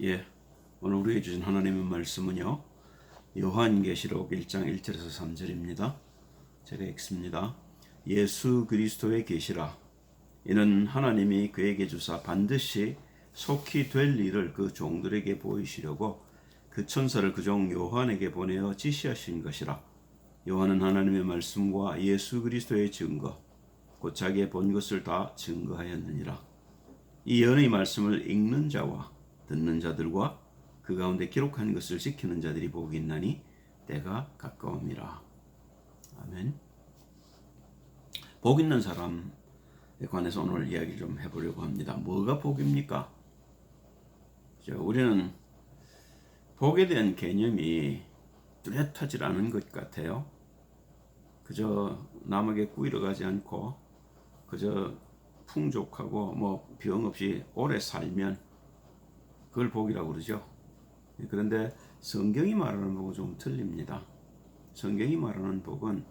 예, 오늘 우리에게 주신 하나님의 말씀은요, 요한계시록 1장 1절에서 3절입니다. 제가 읽습니다. 예수 그리스도의 계시라. 이는 하나님이 그에게 주사 반드시 속히 될 일을 그 종들에게 보이시려고 그 천사를 그 종 요한에게 보내어 지시하신 것이라. 요한은 하나님의 말씀과 예수 그리스도의 증거, 곧 자기의 본 것을 다 증거하였느니라. 이 예언의 말씀을 읽는 자와 듣는 자들과 그 가운데 기록한 것을 지키는 자들이 복이 있나니 때가 가까움이라. 아멘. 복 있는 사람에 관해서 오늘 이야기 좀 해보려고 합니다. 뭐가 복입니까? 우리는 복에 대한 개념이 뚜렷하지 않은 것 같아요. 그저 남에게 꾸이러 가지 않고 그저 풍족하고 병 없이 오래 살면 그걸 복이라고 그러죠. 그런데 성경이 말하는 복은 좀 틀립니다. 성경이 말하는 복은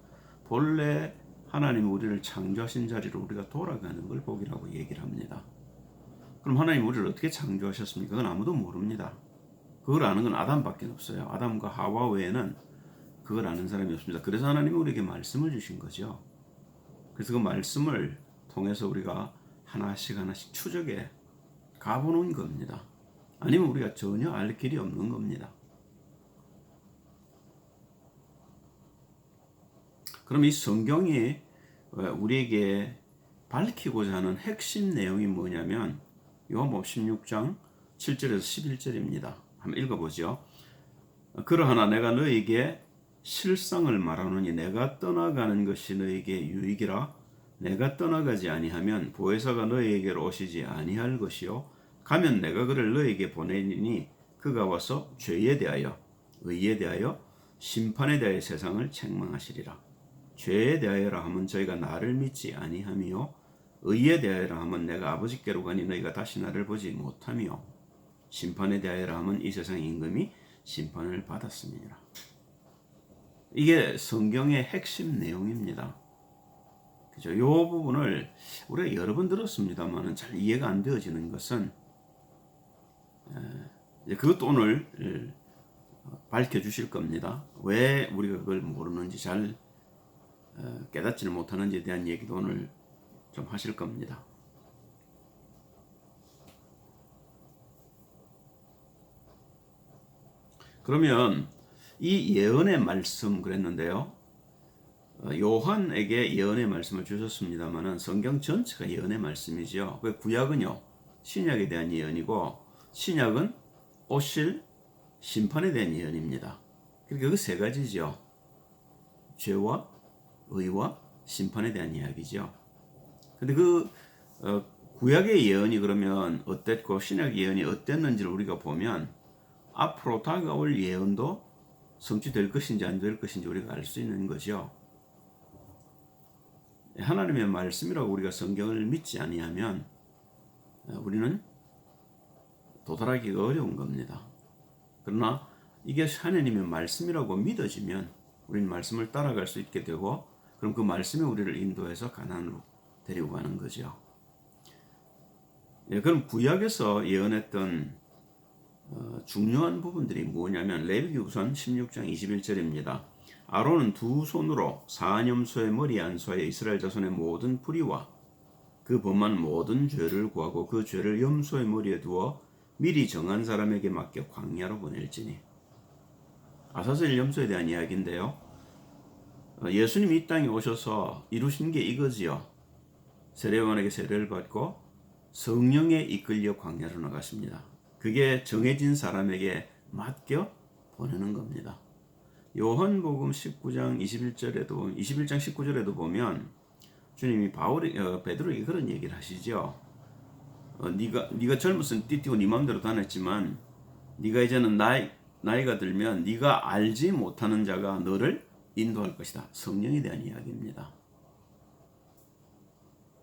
본래 하나님이 우리를 창조하신 자리로 우리가 돌아가는 걸 복이라고 얘기를 합니다. 그럼 하나님 우리를 어떻게 창조하셨습니까? 그건 아무도 모릅니다. 그걸 아는 건 아담밖에 없어요. 아담과 하와 외에는 그걸 아는 사람이 없습니다. 그래서 하나님이 우리에게 말씀을 주신 거죠. 그래서 그 말씀을 통해서 우리가 하나씩 추적해 가보는 겁니다. 아니면 우리가 전혀 알 길이 없는 겁니다. 그럼 이 성경이 우리에게 밝히고자 하는 핵심 내용이 뭐냐면 요한복음 16장 7절에서 11절입니다. 한번 읽어보죠. 그러하나 내가 너에게 실상을 말하노니 내가 떠나가는 것이 너에게 유익이라. 내가 떠나가지 아니하면 보혜사가 너에게로 오시지 아니할 것이요 가면 내가 그를 너에게 보내니 그가 와서 죄에 대하여 의에 대하여 심판에 대하여 세상을 책망하시리라. 죄에 대하여라 하면 저희가 나를 믿지 아니하며 의에 대하여라 하면 내가 아버지께로 가니 너희가 다시 나를 보지 못하며 심판에 대하여라 하면 이 세상 임금이 심판을 받았음이니라. 이게 성경의 핵심 내용입니다. 그죠? 이 부분을 우리가 여러 번 들었습니다만 잘 이해가 안 되어지는 것은 그것도 오늘 밝혀주실 겁니다. 왜 우리가 그걸 모르는지 잘 깨닫지는 못하는지에 대한 얘기도 오늘 좀 하실 겁니다. 그러면 이 예언의 말씀 그랬는데요. 요한에게 예언의 말씀을 주셨습니다만 성경 전체가 예언의 말씀이죠. 구약은요 신약에 대한 예언이고 신약은 오실 심판에 대한 예언입니다. 그러니까 그 세 가지죠. 죄와 의와 심판에 대한 이야기죠. 근데 그 구약의 예언이 그러면 어땠고 신약 예언이 어땠는지를 우리가 보면 앞으로 다가올 예언도 성취될 것인지 안 될 것인지 우리가 알 수 있는 거죠. 하나님의 말씀이라고 우리가 성경을 믿지 아니하면 우리는 도달하기가 어려운 겁니다. 그러나 이게 하나님의 말씀이라고 믿어지면 우리는 말씀을 따라갈 수 있게 되고 그럼 그 말씀이 우리를 인도해서 가나안으로 데리고 가는 거죠. 그럼 구약에서 예언했던 중요한 부분들이 뭐냐면 레위기후서 16장 21절입니다. 아론은 두 손으로 사념소의 머리 안수하여 이스라엘 자손의 모든 불의와 그 범한 모든 죄를 구하고 그 죄를 염소의 머리에 두어 미리 정한 사람에게 맡겨 광야로 보낼지니. 아사셀 염소에 대한 이야기인데요. 예수님이 이 땅에 오셔서 이루신 게 이거지요. 세례요한에게 세례를 받고 성령에 이끌려 광야로 나가십니다. 그게 정해진 사람에게 맡겨 보내는 겁니다. 요한복음 19장 21장 19절에도 보면 주님이 베드로에게 그런 얘기를 하시죠. 네가 젊었을 때 띠띠고 네 마음대로 다녔지만 네가 이제는 나이가 들면 네가 알지 못하는 자가 너를 인도할 것이다. 성령에 대한 이야기입니다.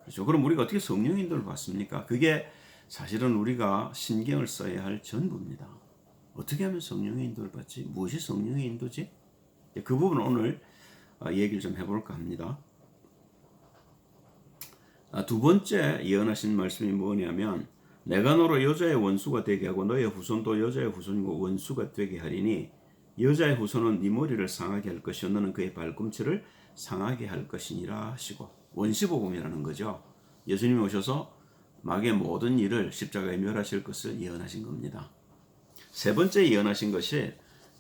그렇죠. 그럼 우리가 어떻게 성령 인도를 받습니까? 그게 사실은 우리가 신경을 써야 할 전부입니다. 어떻게 하면 성령의 인도를 받지? 무엇이 성령의 인도지? 그 부분을 오늘 얘기를 좀 해볼까 합니다. 두 번째 예언하신 말씀이 뭐냐면 내가 너로 여자의 원수가 되게 하고 너의 후손도 여자의 후손이고 원수가 되게 하리니 여자의 후손은 네 머리를 상하게 할 것이요 너는 그의 발꿈치를 상하게 할 것이니라 하시고, 원시복음이라는 거죠. 예수님이 오셔서 마귀의 모든 일을 십자가에 멸하실 것을 예언하신 겁니다. 세 번째 예언하신 것이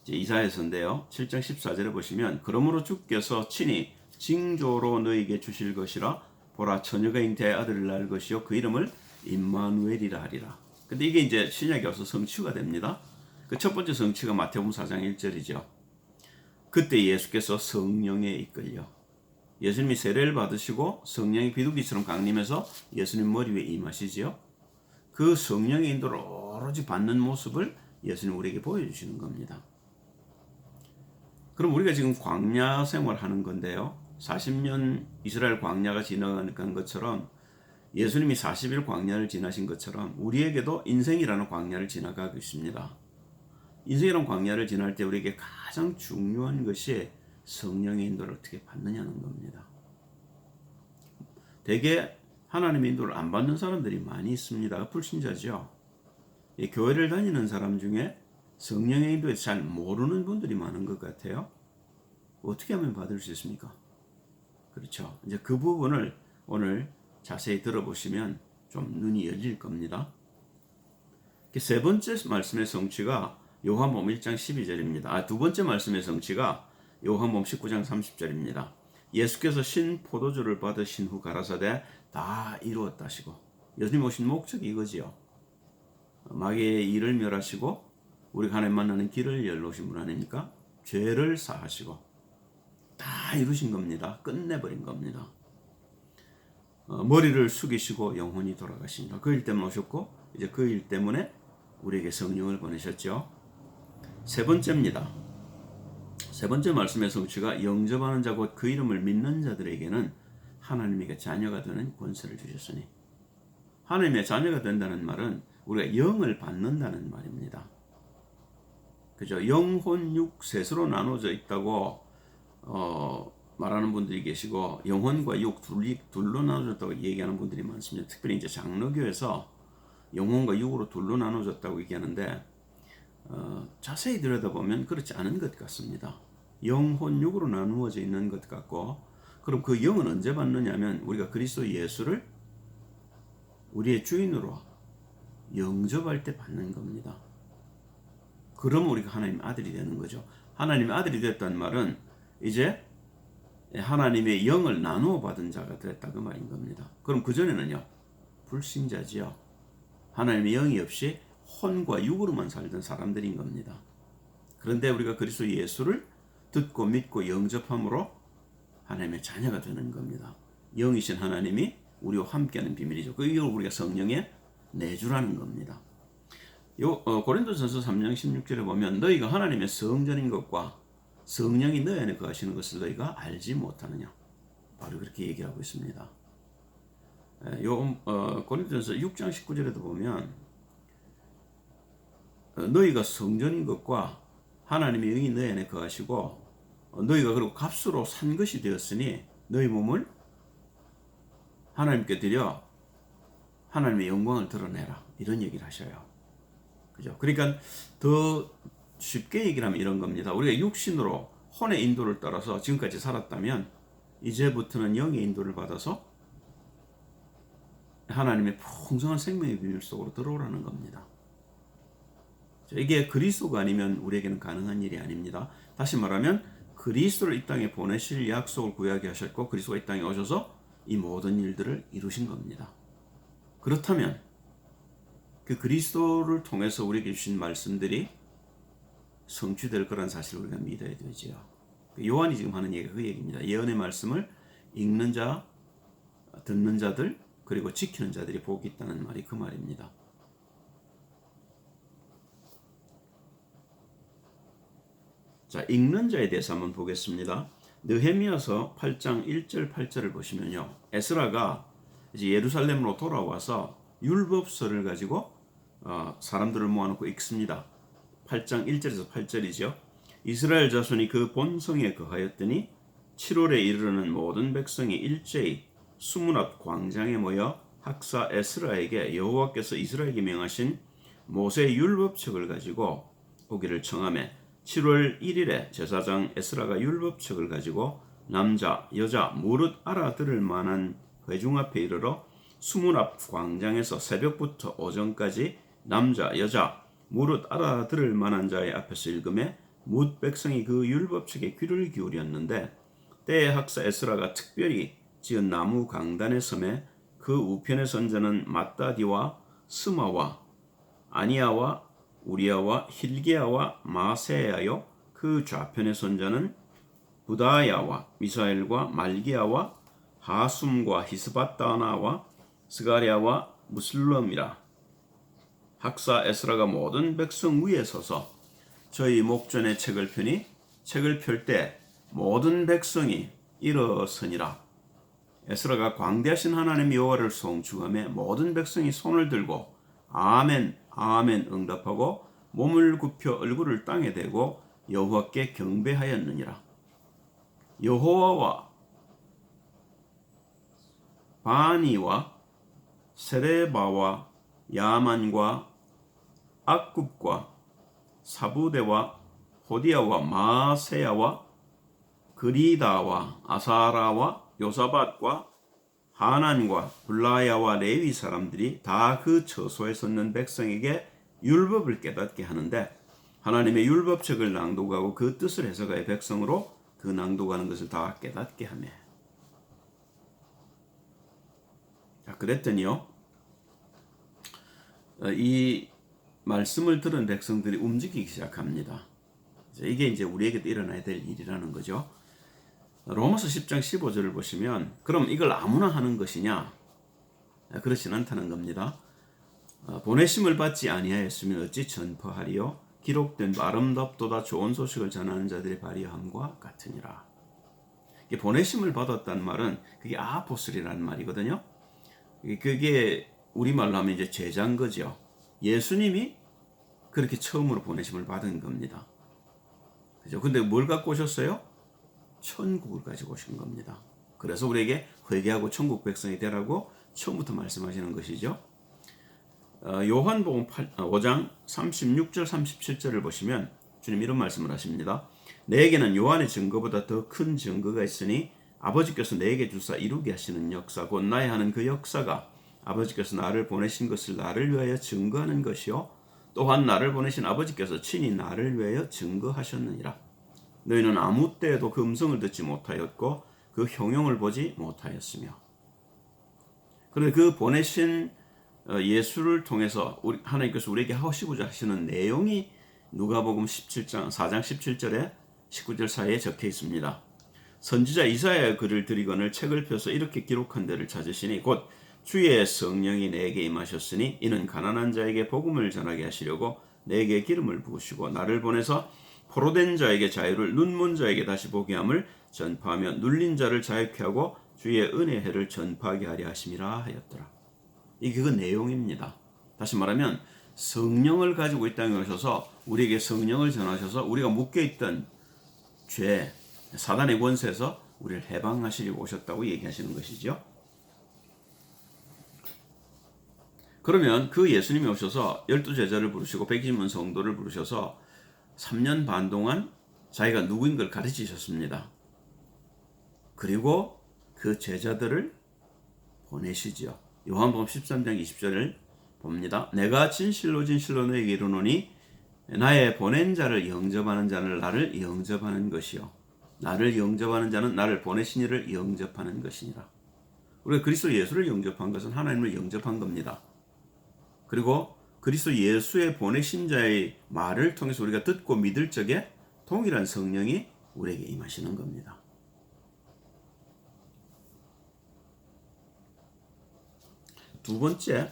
이사야서인데요. 7장 14절에 보시면 그러므로 주께서 친히 징조로 너에게 주실 것이라 보라 처녀가 잉태하여 아들을 낳을 것이요 그 이름을 임마누엘이라 하리라. 근데 이게 이제 신약에 와서 성취가 됩니다. 그 첫 번째 성취가 마태복음 4장 1절이죠. 그때 예수께서 성령에 이끌려 예수님이 세례를 받으시고 성령이 비둘기처럼 강림해서 예수님 머리 위에 임하시지요. 그 성령의 인도를 오로지 받는 모습을 예수님 우리에게 보여주시는 겁니다. 그럼 우리가 지금 광야 생활하는 건데요. 40년 이스라엘 광야가 지나간 것처럼 예수님이 40일 광야를 지나신 것처럼 우리에게도 인생이라는 광야를 지나가고 있습니다. 인생이라는 광야를 지날 때 우리에게 가장 중요한 것이 성령의 인도를 어떻게 받느냐는 겁니다. 대개 하나님의 인도를 안 받는 사람들이 많이 있습니다. 불신자죠. 교회를 다니는 사람 중에 성령의 인도에 잘 모르는 분들이 많은 것 같아요. 어떻게 하면 받을 수 있습니까? 그렇죠. 이제 그 부분을 오늘 자세히 들어보시면 좀 눈이 열릴 겁니다. 세 번째 말씀의 성취가 요한복음 1장 12절입니다. 두 번째 말씀의 성취가 요한복음 19장 30절입니다. 예수께서 신 포도주를 받으신 후 가라사대 다 이루었다 하시고, 예수님 오신 목적이 이거지요. 마귀의 일을 멸하시고 우리가 하나님 만나는 길을 열어오신 분 아닙니까? 죄를 사하시고 다 이루신 겁니다. 끝내버린 겁니다. 머리를 숙이시고 영혼이 돌아가십니다. 그 일 때문에 오셨고 이제 그 일 때문에 우리에게 성령을 보내셨죠. 세 번째입니다. 세 번째 말씀의 성취가 영접하는 자 곧 그 이름을 믿는 자들에게는 하나님에게 자녀가 되는 권세를 주셨으니, 하나님의 자녀가 된다는 말은 우리가 영을 받는다는 말입니다. 그죠? 영혼, 육, 셋으로 나눠져 있다고 말하는 분들이 계시고 영혼과 육 둘로 나눠졌다고 얘기하는 분들이 많습니다. 특별히 이제 장로교에서 영혼과 육으로 둘로 나눠졌다고 얘기하는데 자세히 들여다보면 그렇지 않은 것 같습니다. 영혼, 육으로 나누어져 있는 것 같고, 그럼 그 영은 언제 받느냐면 우리가 그리스도 예수를 우리의 주인으로 영접할 때 받는 겁니다. 그러면 우리가 하나님의 아들이 되는 거죠. 하나님의 아들이 됐다는 말은 이제 하나님의 영을 나누어 받은 자가 됐다 그 말인 겁니다. 그럼 그전에는요, 불신자지요. 하나님의 영이 없이 혼과 육으로만 살던 사람들인 겁니다. 그런데 우리가 그리스도 예수를 듣고 믿고 영접함으로 하나님의 자녀가 되는 겁니다. 영이신 하나님이 우리와 함께하는 비밀이죠. 이걸 우리가 성령의 내주라는 겁니다. 고린도전서 3장 16절에 보면 너희가 하나님의 성전인 것과 성령이 너희 안에 거하시는 것을 너희가 알지 못하느냐, 바로 그렇게 얘기하고 있습니다. 고린도전서 6장 19절에도 보면 너희가 성전인 것과 하나님의 영이 너희 안에 거하시고 너희가 그리고 값으로 산 것이 되었으니 너희 몸을 하나님께 드려 하나님의 영광을 드러내라, 이런 얘기를 하셔요. 그죠? 그러니까 더 쉽게 얘기를 하면 이런 겁니다. 우리가 육신으로 혼의 인도를 따라서 지금까지 살았다면 이제부터는 영의 인도를 받아서 하나님의 풍성한 생명의 비밀 속으로 들어오라는 겁니다. 이게 그리스도가 아니면 우리에게는 가능한 일이 아닙니다. 다시 말하면 그리스도를 이 땅에 보내실 약속을 구하게 하셨고 그리스도가 이 땅에 오셔서 이 모든 일들을 이루신 겁니다. 그렇다면 그 그리스도를 통해서 우리에게 주신 말씀들이 성취될 거란 사실을 우리가 믿어야 되지요. 요한이 지금 하는 얘기가 그 얘기입니다. 예언의 말씀을 읽는 자, 듣는 자들, 그리고 지키는 자들이 복이 있다는 말이 그 말입니다. 자, 읽는 자에 대해서 한번 보겠습니다. 느헤미야서 8장 1절 8절을 보시면요, 에스라가 이제 예루살렘으로 돌아와서 율법서를 가지고 사람들을 모아놓고 읽습니다. 8장 1절에서 8절이죠. 이스라엘 자손이 그 본성에 거하였더니 7월에 이르는 모든 백성이 일제히 수문 앞 광장에 모여 학사 에스라에게 여호와께서 이스라엘에게 명하신 모세의 율법책을 가지고 오기를 청하매 7월 1일에 제사장 에스라가 율법책을 가지고 남자 여자 무릇 알아들을 만한 회중 앞에 이르러 수문 앞 광장에서 새벽부터 오전까지 남자 여자 무릇 알아들을 만한 자의 앞에서 읽음에 뭇 백성이 그 율법책에 귀를 기울였는데 때에 학사 에스라가 특별히 지은 나무 강단의 섬에 그 우편의 선자는 마따디와 스마와 아니야와 우리야와 힐기야와 마세야요 그 좌편의 선자는 부다야와 미사엘과 말기야와 하숨과 히스바다나와 스가랴와 무슬럼이라. 학사 에스라가 모든 백성 위에 서서 저희 목전에 책을 펴니 책을 펼 때 모든 백성이 일어서니라. 에스라가 광대하신 하나님 여호와를 송축하며 모든 백성이 손을 들고 아멘 아멘 응답하고 몸을 굽혀 얼굴을 땅에 대고 여호와께 경배하였느니라. 여호와와 바니와 세레바와 야만과 악굽과 사부대와 호디야와 마세야와 그리다와 아사라와 요사밧과 하난과 블라야와 레위 사람들이 다 그 처소에 섰는 백성에게 율법을 깨닫게 하는데 하나님의 율법책을 낭독하고 그 뜻을 해석하여 백성으로 그 낭독하는 것을 다 깨닫게 하며. 자, 그랬더니요, 이 말씀을 들은 백성들이 움직이기 시작합니다. 이게 이제 우리에게도 일어나야 될 일이라는 거죠. 로마서 10장 15절을 보시면 그럼 이걸 아무나 하는 것이냐? 그렇진 않다는 겁니다. 보내심을 받지 아니하였으면 어찌 전파하리요? 기록된 아름답도다 좋은 소식을 전하는 자들의 발휘함과 같으니라. 보내심을 받았다는 말은 그게 아포슬이라는 말이거든요. 그게 우리말로 하면 이제 제자인 거죠. 예수님이 그렇게 처음으로 보내심을 받은 겁니다. 그죠? 근데 뭘 갖고 오셨어요? 천국을 가지고 오신 겁니다. 그래서 우리에게 회개하고 천국 백성이 되라고 처음부터 말씀하시는 것이죠. 요한복음 5장 36절 37절을 보시면 주님 이런 말씀을 하십니다. 내게는 요한의 증거보다 더 큰 증거가 있으니 아버지께서 내게 주사 이루게 하시는 역사 곧 나의 하는 그 역사가 아버지께서 나를 보내신 것을 나를 위하여 증거하는 것이요 또한 나를 보내신 아버지께서 친히 나를 위하여 증거하셨느니라. 너희는 아무 때에도 그 음성을 듣지 못하였고 그 형용을 보지 못하였으며. 그런데 그 보내신 예수를 통해서 하나님께서 우리에게 하시고자 하시는 내용이 누가복음 17장 4장 17절에 19절 사이에 적혀 있습니다. 선지자 이사야의 글을 드리거늘 책을 펴서 이렇게 기록한 데를 찾으시니 곧 주의 성령이 내게 임하셨으니 이는 가난한 자에게 복음을 전하게 하시려고 내게 기름을 부으시고 나를 보내서 포로된 자에게 자유를 눈먼 자에게 다시 보게 함을 전파하며 눌린 자를 자유케 하고 주의 은혜의 해를 전파하게 하려 하심이라 하였더라. 이게 그 내용입니다. 다시 말하면 성령을 가지고 이 땅에 오셔서 우리에게 성령을 전하셔서 우리가 묶여있던 죄, 사단의 권세에서 우리를 해방하시려고 오셨다고 얘기하시는 것이죠. 그러면 그 예수님이 오셔서 12제자를 부르시고 120만 성도를 부르셔서 3년 반 동안 자기가 누구인 걸 가르치셨습니다. 그리고 그 제자들을 보내시지요. 요한복음 13장 20절을 봅니다. 내가 진실로 진실로 너에게 이르노니 나의 보낸 자를 영접하는 자는 나를 영접하는 것이요 나를 영접하는 자는 나를 보내신 이를 영접하는 것이니라. 우리가 그리스도 예수를 영접한 것은 하나님을 영접한 겁니다. 그리고 그리스도 예수의 보내신 자의 말을 통해서 우리가 듣고 믿을 적에 동일한 성령이 우리에게 임하시는 겁니다. 두 번째,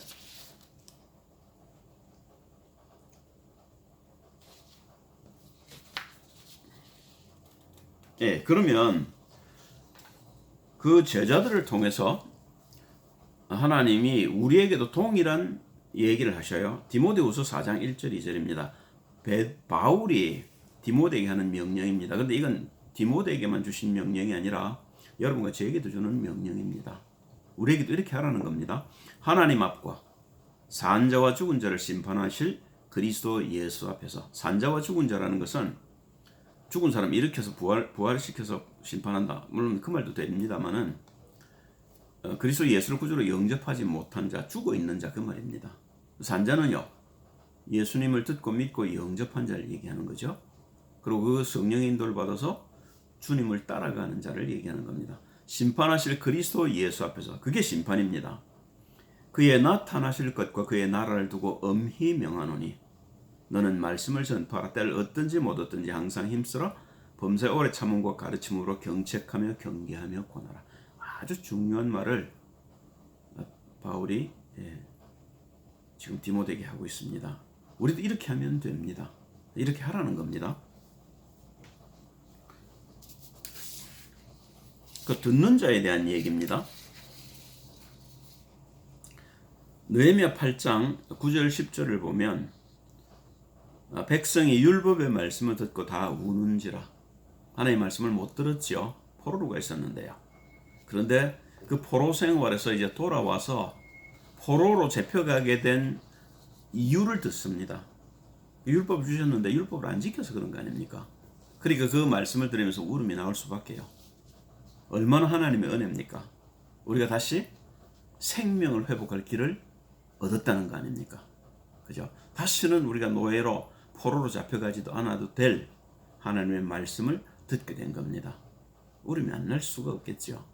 그러면 그 제자들을 통해서 하나님이 우리에게도 동일한 얘기를 하셔요. 디모데후서 4장 1절 2절입니다. 바울이 디모데에게 하는 명령입니다. 그런데 이건 디모데에게만 주신 명령이 아니라 여러분과 저에게도 주는 명령입니다. 우리에게도 이렇게 하라는 겁니다. 하나님 앞과 산자와 죽은 자를 심판하실 그리스도 예수 앞에서. 산자와 죽은 자라는 것은 죽은 사람 일으켜서 부활시켜서 심판한다. 물론 그 말도 됩니다만은 그리스도 예수를 구주로 영접하지 못한 자, 죽어 있는 자 그 말입니다. 산자는요, 예수님을 듣고 믿고 영접한 자를 얘기하는 거죠. 그리고 그 성령의 인도를 받아서 주님을 따라가는 자를 얘기하는 겁니다. 심판하실 그리스도 예수 앞에서. 그게 심판입니다. 그의 나타나실 것과 그의 나라를 두고 엄히 명하노니 너는 말씀을 전파하라. 때를 얻든지 못 얻든지 항상 힘쓰라. 범사에 오래 참음과 가르침으로 경책하며 경계하며 권하라. 아주 중요한 말을 바울이 지금 디모데에게 하고 있습니다. 우리도 이렇게 하면 됩니다. 이렇게 하라는 겁니다. 그 듣는 자에 대한 얘기입니다. 느헤미야 8장 9절 10절을 보면 백성이 율법의 말씀을 듣고 다 우는지라. 하나님의 말씀을 못 들었지요. 포로가 있었는데요. 그런데 그 포로 생활에서 이제 돌아와서 포로로 잡혀가게 된 이유를 듣습니다. 율법을 주셨는데 율법을 안 지켜서 그런 거 아닙니까? 그러니까 그 말씀을 들으면서 울음이 나올 수밖에요. 얼마나 하나님의 은혜입니까? 우리가 다시 생명을 회복할 길을 얻었다는 거 아닙니까? 그죠? 다시는 우리가 노예로 포로로 잡혀가지도 않아도 될 하나님의 말씀을 듣게 된 겁니다. 울음이 안 날 수가 없겠죠.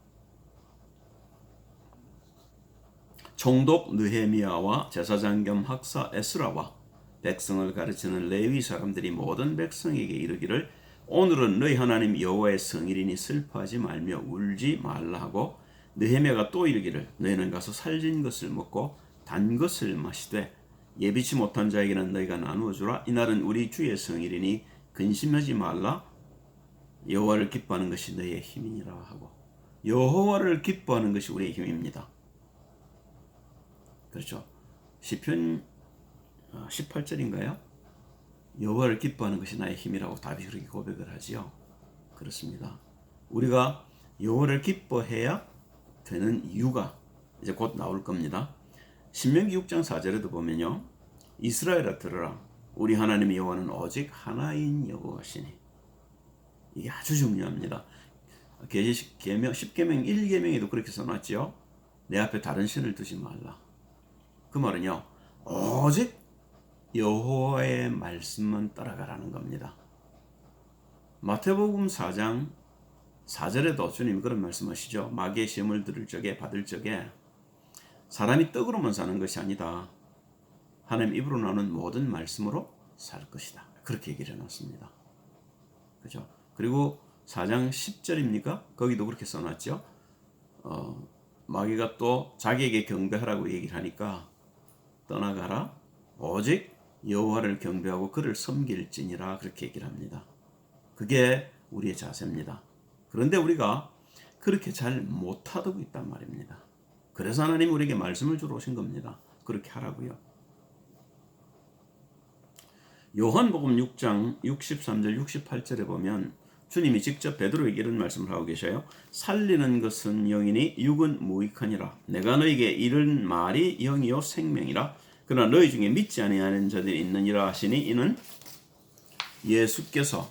총독 느헤미야와 제사장 겸 학사 에스라와 백성을 가르치는 레위 사람들이 모든 백성에게 이르기를 오늘은 너희 하나님 여호와의 성일이니 슬퍼하지 말며 울지 말라 하고 느헤미야가 또 이르기를 너희는 가서 살진 것을 먹고 단 것을 마시되 예비치 못한 자에게는 너희가 나누어 주라. 이날은 우리 주의 성일이니 근심하지 말라. 여호와를 기뻐하는 것이 너희의 힘이니라 하고. 여호와를 기뻐하는 것이 우리의 힘입니다. 그렇죠. 시편 18절인가요? 여호와를 기뻐하는 것이 나의 힘이라고 다윗이 그렇게 고백을 하지요. 그렇습니다. 우리가 여호와를 기뻐해야 되는 이유가 이제 곧 나올 겁니다. 신명기 6장 4절에도 보면요. 이스라엘아 들으라. 우리 하나님 여호와는 오직 하나인 여호와시니. 이게 아주 중요합니다. 계명 10계명 1계명에도 그렇게 써놨죠. 내 앞에 다른 신을 두지 말라. 그 말은요. 오직 여호와의 말씀만 따라가라는 겁니다. 마태복음 4장 4절에도 주님이 그런 말씀하시죠. 마귀의 시험을 받을 적에 사람이 떡으로만 사는 것이 아니다. 하나님 입으로 나오는 모든 말씀으로 살 것이다. 그렇게 얘기를 해놨습니다. 그죠? 그리고 4장 10절입니까? 거기도 그렇게 써놨죠. 마귀가 또 자기에게 경배하라고 얘기를 하니까 떠나가라. 오직 여호와를 경배하고 그를 섬길지니라. 그렇게 얘기를 합니다. 그게 우리의 자세입니다. 그런데 우리가 그렇게 잘 못하고 있단 말입니다. 그래서 하나님이 우리에게 말씀을 주러 오신 겁니다. 그렇게 하라고요. 요한복음 6장 63절 68절에 보면 주님이 직접 베드로에게 이런 말씀을 하고 계셔요. 살리는 것은 영이니 육은 무익하니라. 내가 너에게 이른 말이 영이요 생명이라. 그러나 너희 중에 믿지 아니하는 자들이 있느니라 하시니 이는 예수께서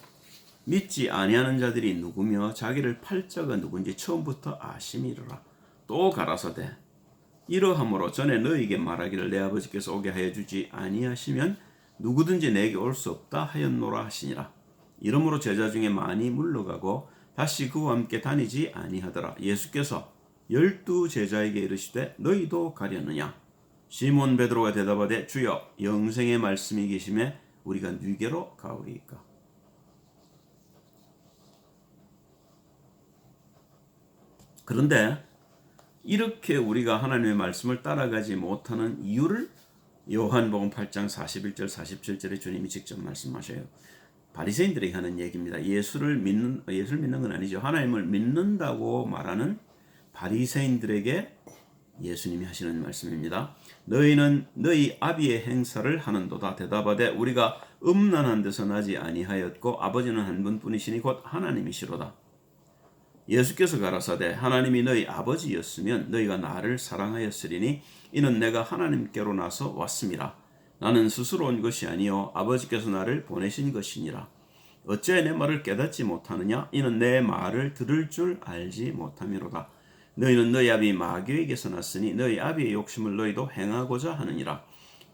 믿지 아니하는 자들이 누구며 자기를 팔 자가 누군지 처음부터 아심이로라. 또 가라사대 이러함으로 전에 너희에게 말하기를 내 아버지께서 오게 하여 주지 아니하시면 누구든지 내게 올 수 없다 하였노라 하시니라. 이러므로 제자 중에 많이 물러가고 다시 그와 함께 다니지 아니하더라. 예수께서 12 제자에게 이르시되 너희도 가려느냐? 시몬 베드로가 대답하되 주여 영생의 말씀이 계심에 우리가 네게로 가오리이까. 그런데 이렇게 우리가 하나님의 말씀을 따라가지 못하는 이유를 요한복음 8장 41절 47절에 주님이 직접 말씀하셔요. 바리새인들에게 하는 얘기입니다. 예수를 믿는 건 아니죠. 하나님을 믿는다고 말하는 바리새인들에게 예수님이 하시는 말씀입니다. 너희는 너희 아비의 행사를 하는도다. 대답하되 우리가 음란한 데서 나지 아니하였고 아버지는 한 분뿐이시니 곧 하나님이시로다. 예수께서 가라사대 하나님이 너희 아버지였으면 너희가 나를 사랑하였으리니 이는 내가 하나님께로 나서 왔음이라. 나는 스스로 온 것이 아니요 아버지께서 나를 보내신 것이니라. 어찌하여 내 말을 깨닫지 못하느냐? 이는 내 말을 들을 줄 알지 못함이로다. 너희는 너희 아비 마귀에게서 났으니 너희 아비의 욕심을 너희도 행하고자 하느니라.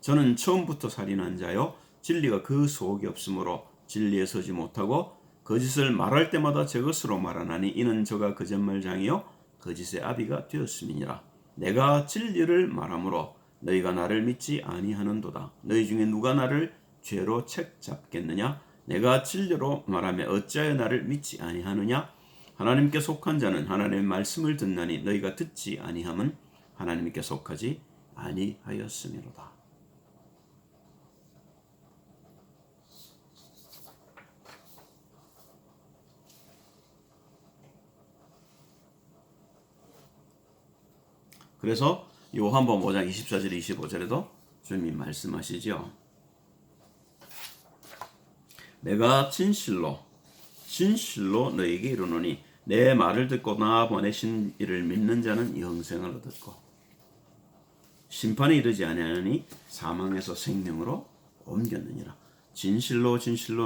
저는 처음부터 살인한 자요 진리가 그 속에 없으므로 진리에 서지 못하고 거짓을 말할 때마다 제 것으로 말하나니 이는 저가 거짓말장이요 거짓의 아비가 되었음이니라. 내가 진리를 말하므로 너희가 나를 믿지 아니하는도다. 너희 중에 누가 나를 죄로 책잡겠느냐? 내가 진리로 말하며 어찌하여 나를 믿지 아니하느냐? 하나님께 속한 자는 하나님의 말씀을 듣나니 너희가 듣지 아니함은 하나님께 속하지 아니하였음이로다. 그래서 요한복음 5장 24절 25절에도 주님이 말씀하시죠. 내가 진실로 너에게 이르노니 내 말을 듣고 나 보내신 이를 믿는 자는 영생을 얻었고 심판에 이르지 아니하니 사망에서 생명으로 옮겼느니라. 진실로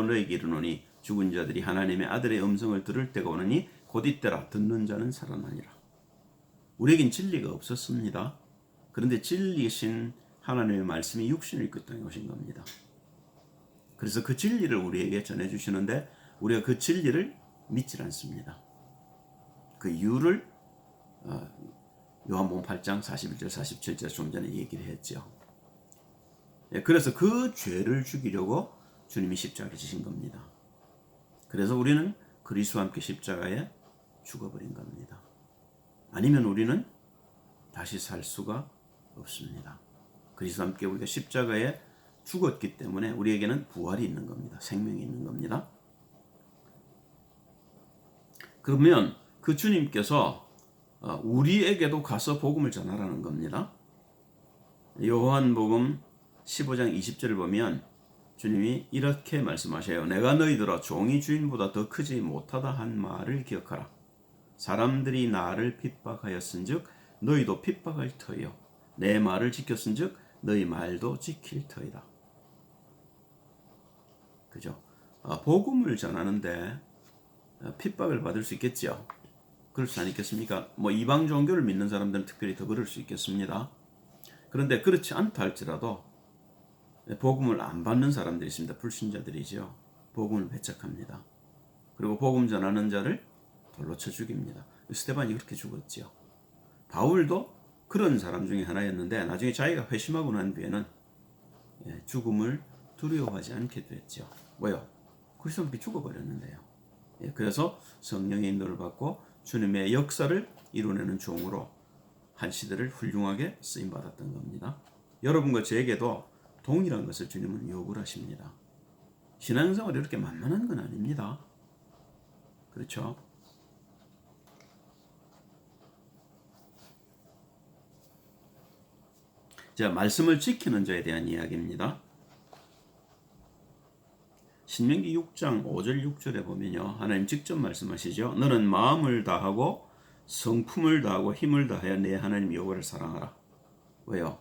너에게 이르노니 죽은 자들이 하나님의 아들의 음성을 들을 때가 오느니 곧 이때라. 듣는 자는 살아나니라. 우리에겐 진리가 없었습니다. 그런데 진리이신 하나님의 말씀이 육신을 입고 땅에 오신 겁니다. 그래서 그 진리를 우리에게 전해주시는데 우리가 그 진리를 믿질 않습니다. 그 이유를 요한복음 8장 41절 47절 좀 전에 얘기를 했죠. 그래서 그 죄를 죽이려고 주님이 십자가에 지신 겁니다. 그래서 우리는 그리스도와 함께 십자가에 죽어버린 겁니다. 아니면 우리는 다시 살 수가 없습니다. 그리스도와 함께 우리가 십자가에 죽었기 때문에 우리에게는 부활이 있는 겁니다. 생명이 있는 겁니다. 그러면 그 주님께서 우리에게도 가서 복음을 전하라는 겁니다. 요한복음 15장 20절을 보면 주님이 이렇게 말씀하셔요. 내가 너희들아 종이 주인보다 더 크지 못하다 한 말을 기억하라. 사람들이 나를 핍박하였은즉 너희도 핍박할 터이요 내 말을 지켰은즉 너희 말도 지킬 터이다. 그죠? 복음을 전하는데 핍박을 받을 수 있겠죠. 그렇지 않겠습니까? 이방 종교를 믿는 사람들은 특별히 더 그럴 수 있겠습니다. 그런데 그렇지 않다 할지라도 복음을 안 받는 사람들이 있습니다. 불신자들이죠. 복음을 배척합니다. 그리고 복음 전하는 자를 돌로 쳐 죽입니다. 스데반이 그렇게 죽었죠. 바울도 그런 사람 중에 하나였는데 나중에 자기가 회심하고 난 뒤에는 죽음을 두려워하지 않게 됐죠. 왜요? 그리스도와 함께 죽어버렸는데요. 그래서 성령의 인도를 받고 주님의 역사를 이루내는 종으로 한 시대를 훌륭하게 쓰임받았던 겁니다. 여러분과 저에게도 동일한 것을 주님은 요구를 하십니다. 신앙생활이 이렇게 만만한 건 아닙니다. 그렇죠? 자, 말씀을 지키는 자에 대한 이야기입니다. 신명기 6장 5절 6절에 보면요. 하나님 직접 말씀하시죠. 너는 마음을 다하고 성품을 다하고 힘을 다하여 내 하나님 여호와를 사랑하라. 왜요?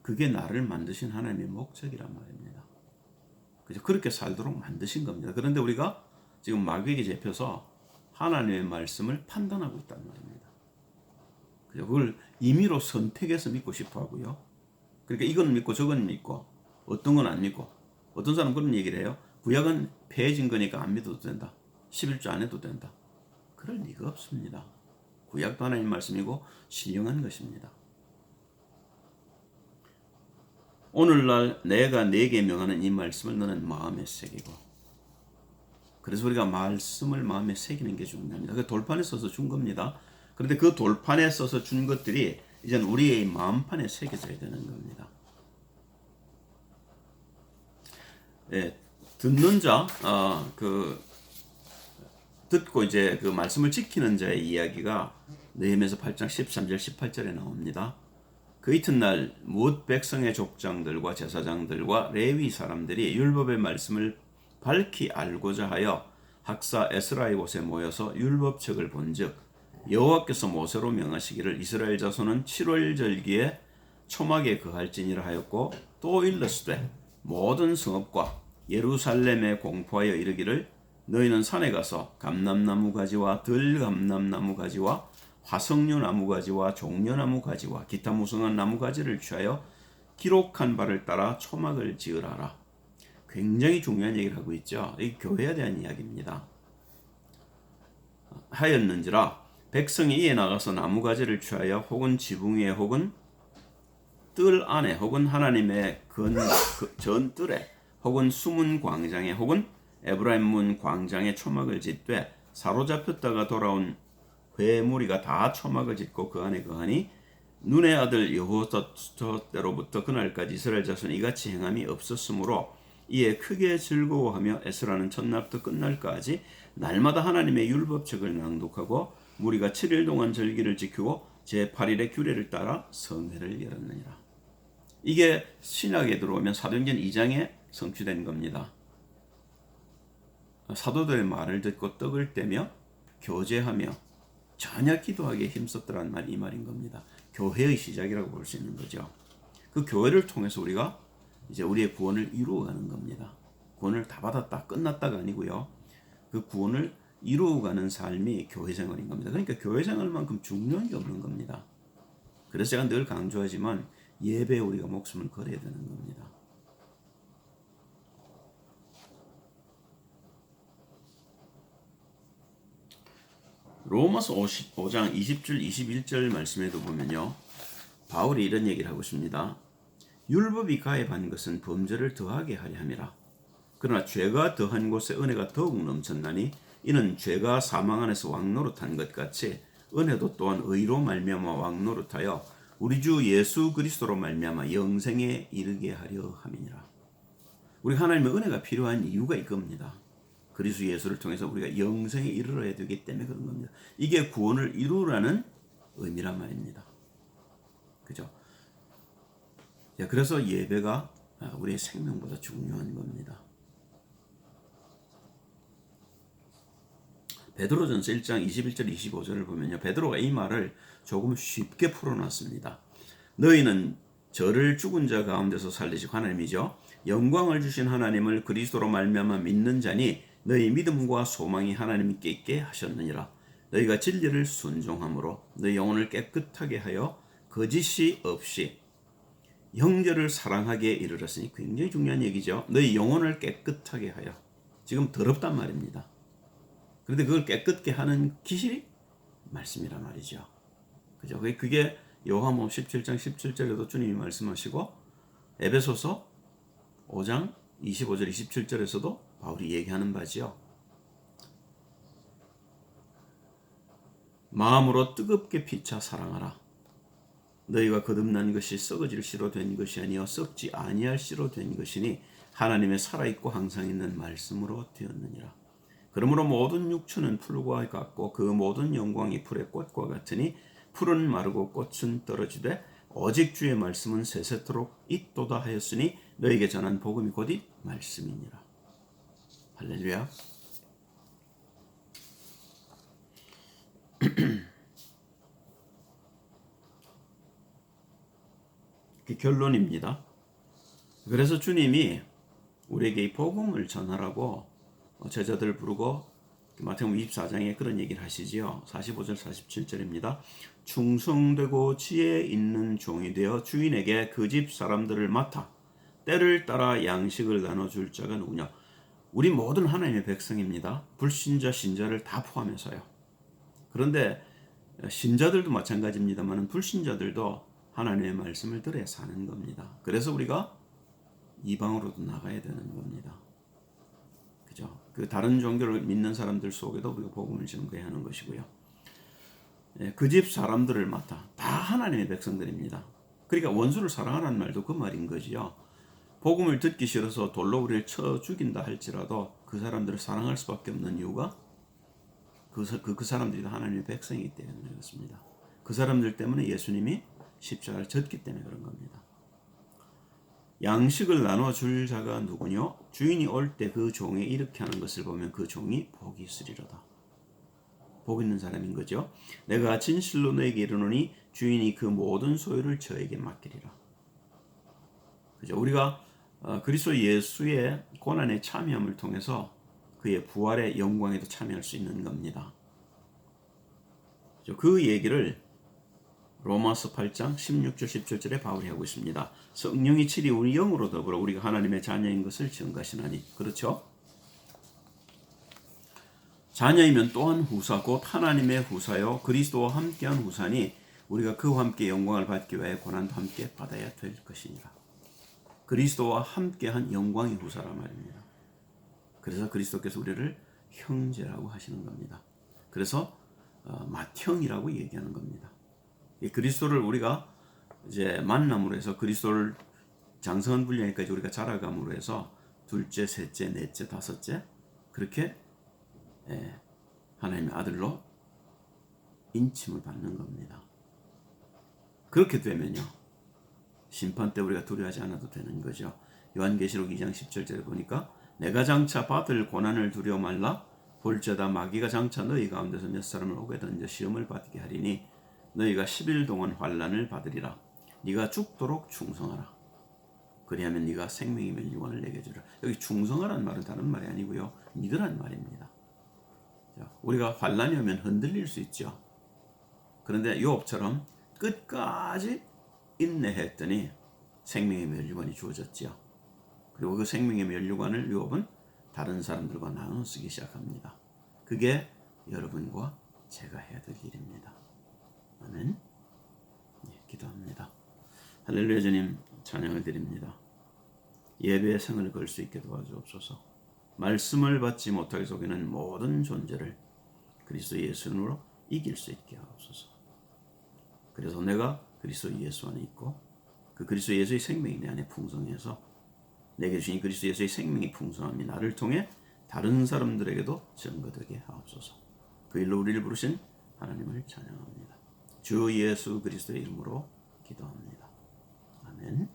그게 나를 만드신 하나님의 목적이란 말입니다. 그죠? 그렇게 살도록 만드신 겁니다. 그런데 우리가 지금 마귀에게 잡혀서 하나님의 말씀을 판단하고 있단 말입니다. 그죠? 그걸 임의로 선택해서 믿고 싶어 하고요. 그러니까 이건 믿고 저건 믿고 어떤 건 안 믿고 어떤 사람은 그런 얘기를 해요. 구약은 폐해진 거니까 안 믿어도 된다. 11조 안 해도 된다. 그럴 리가 없습니다. 구약도 하나님 말씀이고 신령한 것입니다. 오늘날 내가 네게 명하는 이 말씀을 너는 마음에 새기고 그래서 우리가 말씀을 마음에 새기는 게 중요합니다. 그 돌판에 써서 준 겁니다. 그런데 그 돌판에 써서 준 것들이 이제는 우리의 마음판에 새겨져야 되는 겁니다. 듣는 자, 듣고 이제 그 말씀을 지키는 자의 이야기가 느헤미야서 8장 13절 18절에 나옵니다. 그 이튿날 뭇 백성의 족장들과 제사장들과 레위 사람들이 율법의 말씀을 밝히 알고자 하여 학사 에스라의 곳에 모여서 율법책을 본즉 여호와께서 모세로 명하시기를 이스라엘 자손은 7월 절기에 초막에 거할지니라 하였고 또 일렀으되 모든 성읍과 예루살렘에 공포하여 이르기를 너희는 산에 가서 감람나무 가지와 들감람나무 가지와 화석류 나무 가지와 종려나무 가지와 기타 무성한 나무 가지를 취하여 기록한 바를 따라 초막을 지으라라. 굉장히 중요한 얘기를 하고 있죠. 이 교회에 대한 이야기입니다. 하였는지라 백성이 이에 나가서 나무 가지를 취하여 혹은 지붕 위에 혹은 뜰 안에 혹은 하나님의 전뜰에 혹은 숨은 광장에 혹은 에브라임 문 광장에 초막을 짓되 사로잡혔다가 돌아온 회무리가 다 초막을 짓고 그 안에 거하니 눈의 아들 여호사밧 때로부터 그날까지 이스라엘 자손이 이같이 행함이 없었으므로 이에 크게 즐거워하며 에스라는 첫날부터 끝날까지 날마다 하나님의 율법책을 낭독하고 무리가 7일 동안 절기를 지키고 제8일의 규례를 따라 성회를 열었느니라. 이게 신약에 들어오면 사도행전 2장에 성취된 겁니다. 사도들의 말을 듣고 떡을 떼며 교제하며 전혀 기도하기에 힘썼더란 말이 이 말인 겁니다. 교회의 시작이라고 볼 수 있는 거죠. 그 교회를 통해서 우리가 이제 우리의 구원을 이루어가는 겁니다. 구원을 다 받았다 끝났다가 아니고요. 그 구원을 이루어가는 삶이 교회 생활인 겁니다. 그러니까 교회 생활만큼 중요한 게 없는 겁니다. 그래서 제가 늘 강조하지만 예배에 우리가 목숨을 걸어야 되는 겁니다. 로마서 5장 20절 21절 말씀에도 보면요. 바울이 이런 얘기를 하고 있습니다. 율법이 가입한 것은 범죄를 더하게 하려 함이라. 그러나 죄가 더한 곳에 은혜가 더욱 넘쳤나니 이는 죄가 사망 안에서 왕노릇한 것 같이 은혜도 또한 의로 말미암아 왕노릇하여 우리 주 예수 그리스도로 말미암아 영생에 이르게 하려 함이니라. 우리 하나님의 은혜가 필요한 이유가 이겁니다. 그리스도 예수를 통해서 우리가 영생에 이르러야 되기 때문에 그런 겁니다. 이게 구원을 이루라는 의미란 말입니다. 그죠? 그래서 예배가 우리의 생명보다 중요한 겁니다. 베드로전서 1장 21절 25절을 보면요. 베드로가 이 말을 조금 쉽게 풀어놨습니다. 너희는 저를 죽은 자 가운데서 살리시고 하나님이죠. 영광을 주신 하나님을 그리스도로 말미암아 믿는 자니 너희 믿음과 소망이 하나님께 있게 하셨느니라. 너희가 진리를 순종함으로 너희 영혼을 깨끗하게 하여 거짓이 없이 형제를 사랑하게 이르렀으니 굉장히 중요한 얘기죠. 너희 영혼을 깨끗하게 하여. 지금 더럽단 말입니다. 그런데 그걸 깨끗게 하는 기술이 말씀이란 말이죠. 그죠? 그게 요한복음 17장 17절에도 주님이 말씀하시고 에베소서 5장 25절 27절에서도 바울이 얘기하는 바지요. 마음으로 뜨겁게 피차 사랑하라. 너희가 거듭난 것이 썩어질 씨로 된 것이 아니요 썩지 아니할 씨로 된 것이니 하나님의 살아있고 항상 있는 말씀으로 되었느니라. 그러므로 모든 육체는 풀과 같고 그 모든 영광이 풀의 꽃과 같으니 풀은 마르고 꽃은 떨어지되 오직 주의 말씀은 세세토록 있도다 하였으니 너에게 전한 복음이 곧 이 말씀이니라. 할렐루야. 그 결론입니다. 그래서 주님이 우리에게 이 복음을 전하라고 제자들을 부르고 마태복음 24장에 그런 얘기를 하시지요. 45절 47절입니다. 충성되고 지혜 있는 종이 되어 주인에게 그 집 사람들을 맡아 때를 따라 양식을 나눠줄 자가 누구냐. 우리 모든 하나님의 백성입니다. 불신자 신자를 다 포함해서요. 그런데 신자들도 마찬가지입니다만 불신자들도 하나님의 말씀을 들어야 사는 겁니다. 그래서 우리가 이방으로도 나가야 되는 겁니다. 그죠? 그 다른 종교를 믿는 사람들 속에도 우리가 복음을 전거해야 하는 것이고요. 그 집 사람들을 맡아 다 하나님의 백성들입니다. 그러니까 원수를 사랑하라는 말도 그 말인 거지요. 복음을 듣기 싫어서 돌로 우리를 쳐 죽인다 할지라도 그 사람들을 사랑할 수밖에 없는 이유가 그 사람들이 다 하나님의 백성이기 때문에 그렇습니다. 그 사람들 때문에 예수님이 십자가를 졌기 때문에 그런 겁니다. 양식을 나눠줄 자가 누구뇨? 주인이 올 때 그 종이 이렇게 하는 것을 보면 그 종이 복이 있으리로다. 복 있는 사람인 거죠. 내가 진실로 너에게 이르노니 주인이 그 모든 소유를 저에게 맡기리라. 그죠? 우리가 그리스도 예수의 고난에 참여함을 통해서 그의 부활의 영광에도 참여할 수 있는 겁니다. 그 얘기를 로마서 8장 16절 17절에 바울이 하고 있습니다. 성령이 칠이 우리 영으로 더불어 우리가 하나님의 자녀인 것을 증거하시나니. 그렇죠? 자녀이면 또한 후사 곧 하나님의 후사요 그리스도와 함께한 후사니 우리가 그와 함께 영광을 받기 위해 고난도 함께 받아야 될 것이니라. 그리스도와 함께한 영광의 후사란 말입니다. 그래서 그리스도께서 우리를 형제라고 하시는 겁니다. 그래서 맏형이라고 얘기하는 겁니다. 이 그리스도를 우리가 이제 만남으로 해서 그리스도를 장성한 분량까지 우리가 자라감으로 해서 둘째, 셋째, 넷째, 다섯째 그렇게 하나님의 아들로 인침을 받는 겁니다. 그렇게 되면요 심판 때 우리가 두려워하지 않아도 되는 거죠. 요한계시록 2장 17절에 보니까 내가 장차 받을 고난을 두려워 말라 볼지어다 마귀가 장차 너희 가운데서 몇 사람을 오게 던져 시험을 받게 하리니 너희가 10일 동안 환난을 받으리라. 네가 죽도록 충성하라. 그리하면 네가 생명의 멸류관을 내게 주리라. 여기 충성하라는 말은 다른 말이 아니고요 믿으라는 말입니다. 우리가 환난이 오면 흔들릴 수 있죠. 그런데 욥처럼 끝까지 인내했더니 생명의 멸류관이 주어졌죠. 그리고 그 생명의 멸류관을 욥은 다른 사람들과 나눠 쓰기 시작합니다. 그게 여러분과 제가 해야 될 일입니다. 아멘. 기도합니다. 할렐루야. 주님 찬양을 드립니다. 예배의 성을 걸 수 있게 도와주옵소서. 말씀을 받지 못하게 속이는 모든 존재를 그리스도 예수님으로 이길 수 있게 하옵소서. 그래서 내가 그리스도 예수 안에 있고 그 그리스도 예수의 생명이 내 안에 풍성해서 내게 주신 그리스도 예수의 생명이 풍성함이 나를 통해 다른 사람들에게도 증거되게 하옵소서. 그 일로 우리를 부르신 하나님을 찬양합니다. 주 예수 그리스도의 이름으로 기도합니다. 아멘.